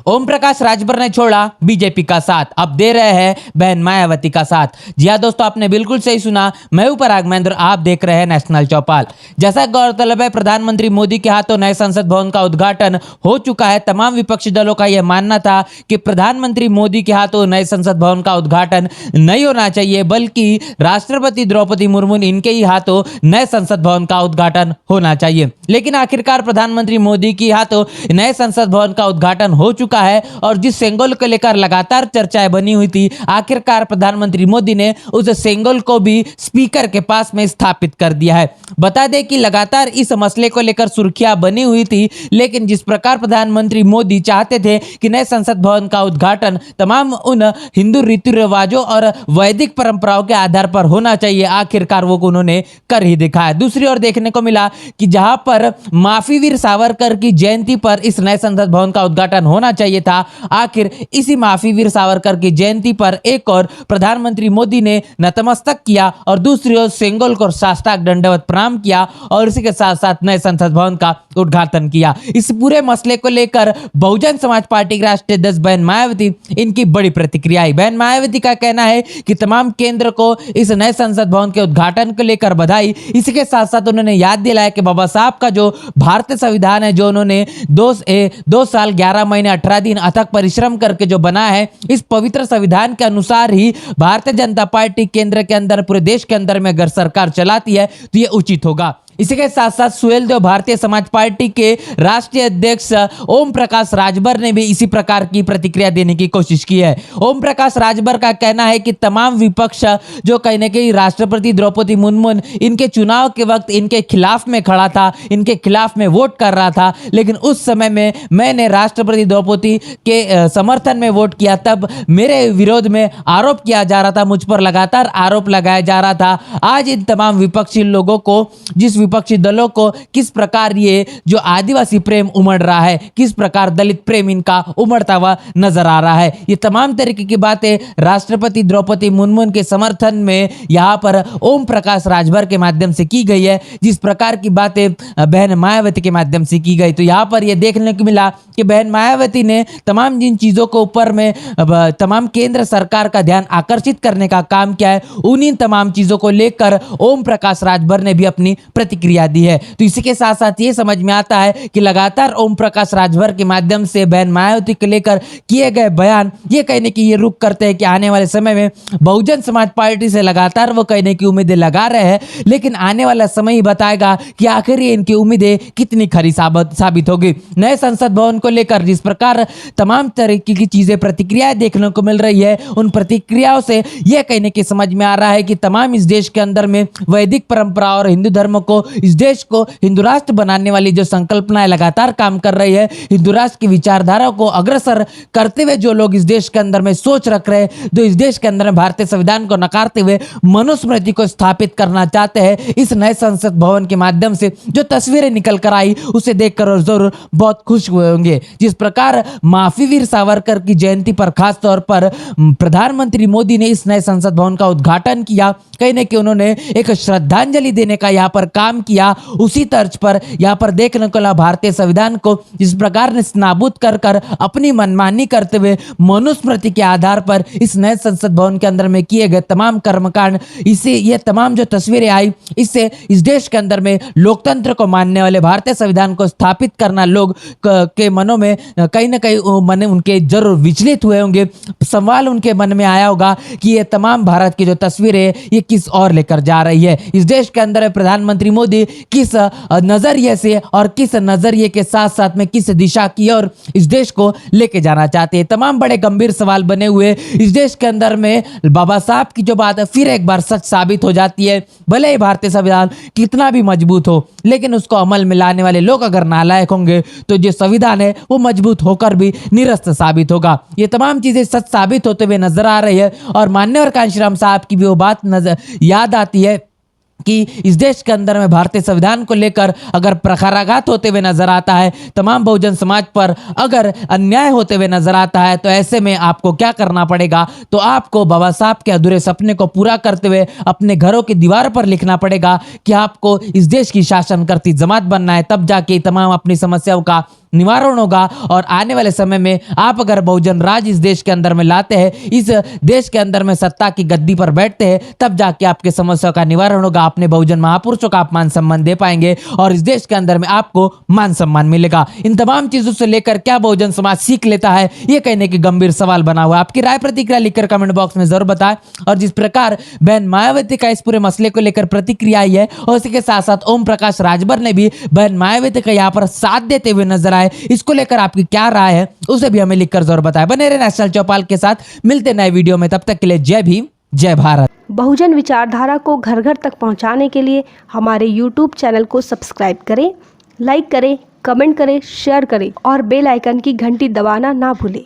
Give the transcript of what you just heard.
ओम प्रकाश राजभर ने छोड़ा बीजेपी का साथ, अब दे रहे हैं बहन मायावती का साथ। जी हाँ दोस्तों, आपने बिल्कुल सही सुना। मैं हूं पराग महेंद्र, आप देख रहे हैं नेशनल चौपाल। जैसा गौरतलब है, प्रधानमंत्री मोदी के हाथों नए संसद भवन का उद्घाटन हो चुका है। तमाम विपक्षी दलों का यह मानना था कि प्रधानमंत्री मोदी के हाथों नए संसद भवन का उद्घाटन नहीं होना चाहिए, बल्कि राष्ट्रपति द्रौपदी मुर्मू इनके ही हाथों नए संसद भवन का उद्घाटन होना चाहिए। लेकिन आखिरकार प्रधानमंत्री मोदी के हाथों नए संसद भवन का उद्घाटन हो चुका है और जिस सेंगोल को लेकर लगातार चर्चाएं बनी हुई थी, आखिरकार प्रधानमंत्री मोदी ने उस सेंगोल को भी स्पीकर के पास में स्थापित कर दिया है। बता दें कि लगातार इस मसले को लेकर सुर्खियां बनी हुई थी, लेकिन जिस प्रकार प्रधानमंत्री मोदी चाहते थे कि नए संसद भवन का उद्घाटन तमाम उन हिंदू रीति रिवाजों और वैदिक परंपराओं के आधार पर होना चाहिए, आखिरकार वो उन्होंने कर ही दिखाया। दूसरी ओर देखने को मिला कि जहां पर माफी वीर सावरकर की जयंती पर इस नए संसद भवन का उद्घाटन होना चाहिए था, आखिर इसी माफी वीर सावरकर की जयंती पर एक और प्रधानमंत्री मोदी ने नतमस्तक किया और दूसरी ओर सेंगोल को साष्टांग दंडवत प्रणाम किया और इसी के साथ साथ नए संसद भवन का उद्घाटन किया। इस पूरे मसले को लेकर बहुजन समाज पार्टी के राष्ट्रीय अध्यक्ष बहन मायावती, इनकी बड़ी प्रतिक्रिया आई। बहन मायावती का कहना है कि तमाम केंद्र को इस नए संसद भवन के उद्घाटन को लेकर बधाई। इसके साथ साथ उन्होंने याद दिलाया कि बाबा साहब का जो भारतीय संविधान है, जो उन्होंने 2 साल 11 महीने 18 दिन अथक परिश्रम करके जो बना है, इस पवित्र संविधान के अनुसार ही भारतीय जनता पार्टी केंद्र के अंदर पूरे देश के अंदर में अगर सरकार चलाती है तो ये उचित होगा। इसी के साथ साथ सुहेलदेव भारतीय समाज पार्टी के राष्ट्रीय अध्यक्ष ओम प्रकाश राजभर ने भी इसी प्रकार की प्रतिक्रिया देने की कोशिश की है। ओम प्रकाश राजभर का कहना है कि तमाम विपक्ष जो कहीं ना कहीं राष्ट्रपति द्रौपदी मुर्मू इनके चुनाव के वक्त इनके खिलाफ में खड़ा था, इनके खिलाफ में वोट कर रहा था, लेकिन उस समय में मैंने राष्ट्रपति द्रौपदी के समर्थन में वोट किया, तब मेरे विरोध में आरोप किया जा रहा था, मुझ पर लगातार आरोप लगाया जा रहा था। आज इन तमाम विपक्षी लोगों को, जिस विपक्षी दलों को किस प्रकार ये जो आदिवासी प्रेम उमड़ रहा है, किस प्रकार दलित प्रेम इनका उमड़ता हुआ नजर आ रहा है, ये तमाम तरीके की बातें राष्ट्रपति द्रौपदी मुर्मू के समर्थन में यहाँ पर ओम प्रकाश राजभर के माध्यम से की गई है। जिस प्रकार की बातें बहन मायावती के माध्यम से की गई, तो यहाँ पर यह देखने को मिला कि बहन मायावती ने तमाम जिन चीजों को ऊपर में तमाम केंद्र सरकार का ध्यान आकर्षित करने का काम किया है, उन्हीं तमाम चीजों को लेकर ओम प्रकाश राजभर ने भी अपनी प्रतिक्रिया दी है। तो इसी के साथ साथ ये समझ में आता है कि लगातार ओम प्रकाश राजभर के माध्यम से बहन मायावती को लेकर किए गए बयान ये कहने की ये रुख करते हैं कि आने वाले समय में बहुजन समाज पार्टी से लगातार वो कहने की उम्मीदें लगा रहे हैं, लेकिन आने वाला समय ही बताएगा कि आखिर ये इनकी उम्मीदें कितनी खरी साबित होगी। नए संसद भवन को लेकर जिस प्रकार तमाम तरीके की चीजें प्रतिक्रियाएं देखने को मिल रही है, उन प्रतिक्रियाओं से यह कहने की समझ में आ रहा है कि तमाम इस देश के अंदर में वैदिक परंपरा और हिंदू धर्म को, इस देश को हिंदू राष्ट्र बनाने वाली जो संकल्पनाएं लगातार काम कर रही है, हिंदू राष्ट्र की विचारधारा को अग्रसर करते हुए जो लोग इस देश के अंदर में सोच रख रहे हैं, जो इस देश के अंदर में भारतीय संविधान को नकारते हुए मनुस्मृति को स्थापित करना चाहते हैं, इस नए संसद भवन के माध्यम से जो तस्वीरें निकल कर आई उसे देखकर जरूर बहुत खुश हुए होंगे। जिस प्रकार माफी वीर सावरकर की जयंती पर खास तौर पर प्रधानमंत्री मोदी ने इस नए संसद भवन का उद्घाटन किया, कहीं ना कहीं उन्होंने एक श्रद्धांजलि देने का यहाँ पर काम किया। उसी तर्ज पर यहाँ पर देखने को मिला भारतीय संविधान को जिस प्रकार ने नाबूद कर अपनी मनमानी करते हुए मनुस्मृति के आधार पर इस नए संसद भवन के अंदर में किए गए तमाम कर्मकांड, इससे ये तमाम जो तस्वीरें आई, इससे इस देश के अंदर में लोकतंत्र को मानने वाले, भारतीय संविधान को स्थापित करना लोग के मनों में कहीं ना कहीं मन उनके जरूर विचलित हुए होंगे। सवाल उनके मन में आया होगा कि ये तमाम भारत की जो तस्वीरें ये किस ओर लेकर जा रही है, इस देश के अंदर प्रधानमंत्री मोदी किस नजरिए से और किस नजरिए के साथ साथ में किस दिशा की ओर इस देश को लेके जाना चाहते हैं। तमाम बड़े गंभीर सवाल बने हुए इस देश के अंदर में बाबा साहब की जो बात है फिर एक बार सच साबित हो जाती है। भले ही भारतीय संविधान कितना भी मजबूत हो, लेकिन उसको अमल में लाने वाले लोग अगर नालायक होंगे तो जो संविधान है वो मजबूत होकर भी निरस्त साबित होगा। ये तमाम चीजें सच साबित होते हुए नजर आ रही है और माननीय कांशीराम साहब की भी वो बात याद आती है कि इस देश के अंदर में भारतीय संविधान को लेकर अगर प्रखराघात होते हुए नजर आता है, तमाम बहुजन समाज पर अगर अन्याय होते हुए नजर आता है, तो ऐसे में आपको क्या करना पड़ेगा, तो आपको बाबा साहब के अधूरे सपने को पूरा करते हुए अपने घरों की दीवार पर लिखना पड़ेगा कि आपको इस देश की शासन करती जमात बनना है, तब जाके तमाम अपनी समस्याओं का निवारण होगा और आने वाले समय में आप अगर बहुजन राज इस देश के अंदर में लाते हैं, इस देश के अंदर में सत्ता की गद्दी पर बैठते हैं, तब जाके आपके समस्या का निवारण होगा। अपने बहुजन महापुरुषों का आप मान सम्मान दे पाएंगे और इस देश के अंदर में आपको मान सम्मान मिलेगा। इन तमाम चीजों से लेकर क्या बहुजन समाज सीख लेता है, ये कहने की गंभीर सवाल बना हुआ है। आपकी राय प्रतिक्रिया लिखकर कमेंट बॉक्स में जरूर बताएं। और जिस प्रकार बहन मायावती का इस पूरे मसले को लेकर प्रतिक्रिया आई है और इसके साथ साथ ओम प्रकाश राजभर ने भी बहन मायावती का यहाँ पर साथ देते हुए नजर आए, इसको लेकर आपकी क्या राय है उसे भी हमें लिखकर जरूर बताएं। बने रहे नेशनल चौपाल के साथ, मिलते नए वीडियो में, तब तक के लिए जय भीम, जय भारत। बहुजन विचारधारा को घर घर तक पहुंचाने के लिए हमारे YouTube चैनल को सब्सक्राइब करें, लाइक करें, कमेंट करें, शेयर करें और बेल आइकन की घंटी दबाना ना भूलें।